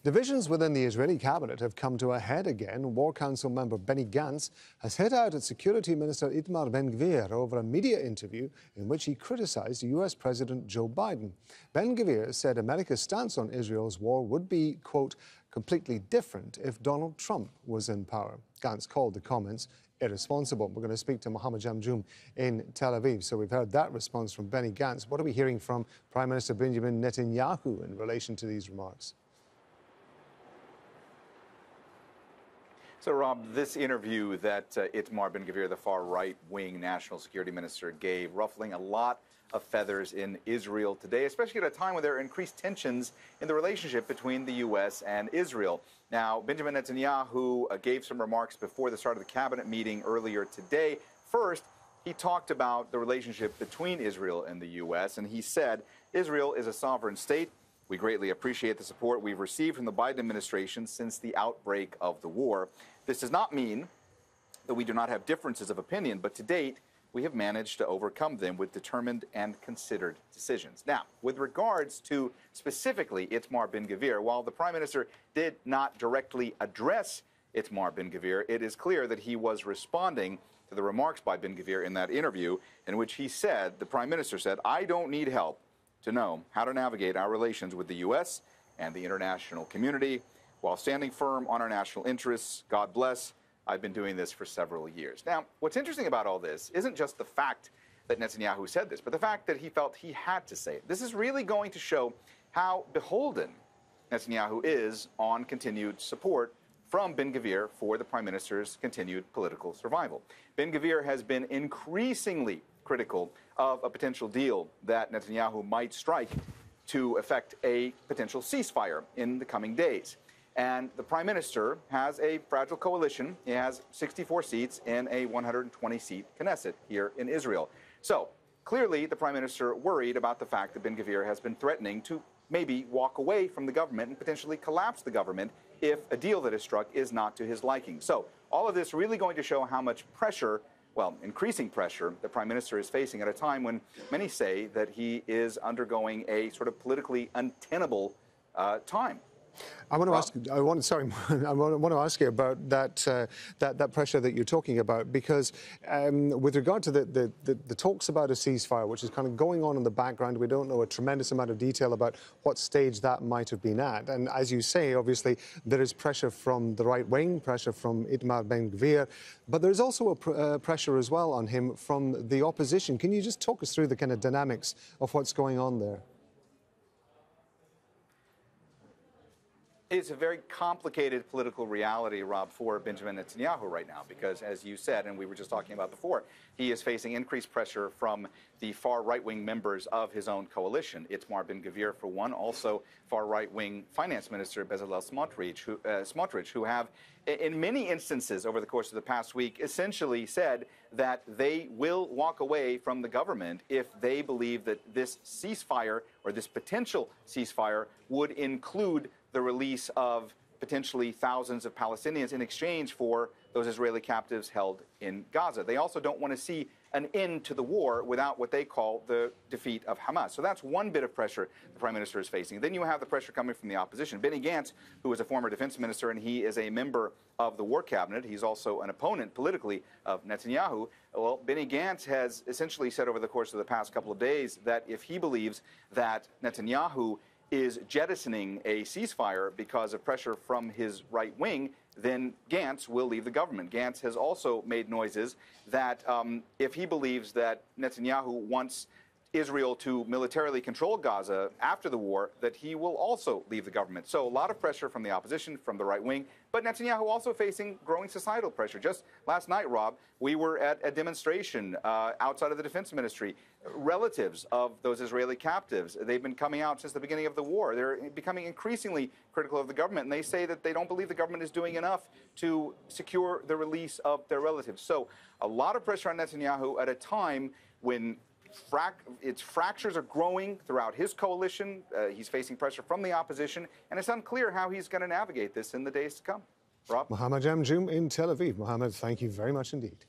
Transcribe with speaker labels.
Speaker 1: Divisions within the Israeli cabinet have come to a head again. War Council member Benny Gantz has hit out at Security Minister Itamar Ben-Gvir over a media interview in which he criticized U.S. President Joe Biden. Ben-Gvir said America's stance on Israel's war would be, quote, completely different if Donald Trump was in power. Gantz called the comments irresponsible. We're going to speak to Mohammed Jamjoom in Tel Aviv. So we've heard that response from Benny Gantz. What are we hearing from Prime Minister Benjamin Netanyahu in relation to these remarks?
Speaker 2: So, Rob, this interview that Itamar Ben-Gvir, the far right-wing national security minister, gave, ruffling a lot of feathers in Israel today, especially at a time when there are increased tensions in the relationship between the U.S. and Israel. Now, Benjamin Netanyahu gave some remarks before the start of the cabinet meeting earlier today. First, he talked about the relationship between Israel and the U.S., and he said, Israel is a sovereign state. We greatly appreciate the support we've received from the Biden administration since the outbreak of the war. This does not mean that we do not have differences of opinion, but to date, we have managed to overcome them with determined and considered decisions. Now, with regards to specifically Itamar Ben-Gvir, while the Prime Minister did not directly address Itamar Ben-Gvir, it is clear that he was responding to the remarks by Ben-Gvir in that interview in which he said, the Prime Minister said, I don't need help to know how to navigate our relations with the U.S. and the international community while standing firm on our national interests. God bless. I've been doing this for several years. Now, what's interesting about all this isn't just the fact that Netanyahu said this, but the fact that he felt he had to say it. This is really going to show how beholden Netanyahu is on continued support from Ben-Gvir for the Prime Minister's continued political survival. Ben-Gvir has been increasingly critical of a potential deal that Netanyahu might strike to effect a potential ceasefire in the coming days. And the Prime Minister has a fragile coalition. He has 64 seats in a 120-seat Knesset here in Israel. So clearly the Prime Minister worried about the fact that Ben-Gvir has been threatening to maybe walk away from the government and potentially collapse the government if a deal that is struck is not to his liking. So all of this really going to show how much pressure, well, increasing pressure, the Prime Minister is facing at a time when many say that he is undergoing a sort of politically untenable time.
Speaker 1: I want to ask. I want to ask you about that pressure that you're talking about, because with regard to the talks about a ceasefire, which is kind of going on in the background, we don't know a tremendous amount of detail about what stage that might have been at. And as you say, obviously there is pressure from the right wing, pressure from Itamar Ben-Gvir, but there's also a pressure as well on him from the opposition. Can you just talk us through the kind of dynamics of what's going on there?
Speaker 2: It's a very complicated political reality, Rob, for Benjamin Netanyahu right now, because as you said, and we were just talking about before, he is facing increased pressure from the far right-wing members of his own coalition. Itamar Ben-Gvir, for one, also far right-wing Finance Minister Bezalel Smotrich, who have, in many instances over the course of the past week, essentially said that they will walk away from the government if they believe that this ceasefire or this potential ceasefire would include the release of potentially thousands of Palestinians in exchange for those Israeli captives held in Gaza. They also don't want to see an end to the war without what they call the defeat of Hamas. So that's one bit of pressure the Prime Minister is facing. Then you have the pressure coming from the opposition. Benny Gantz, who is a former defense minister, and he is a member of the war cabinet. He's also an opponent politically of Netanyahu. Well, Benny Gantz has essentially said over the course of the past couple of days that if he believes that Netanyahu is jettisoning a ceasefire because of pressure from his right wing, then Gantz will leave the government. Gantz has also made noises that if he believes that Netanyahu wants Israel to militarily control Gaza after the war, that he will also leave the government. So a lot of pressure from the opposition, from the right wing, but Netanyahu also facing growing societal pressure. Just last night, Rob, we were at a demonstration outside of the defense ministry. Relatives of those Israeli captives, they've been coming out since the beginning of the war. They're becoming increasingly critical of the government, and they say that they don't believe the government is doing enough to secure the release of their relatives. So a lot of pressure on Netanyahu at a time when its fractures are growing throughout his coalition. He's facing pressure from the opposition, and it's unclear how he's going to navigate this in the days to come. Rob?
Speaker 1: Mohammed Jamjoom in Tel Aviv. Mohammed, thank you very much indeed.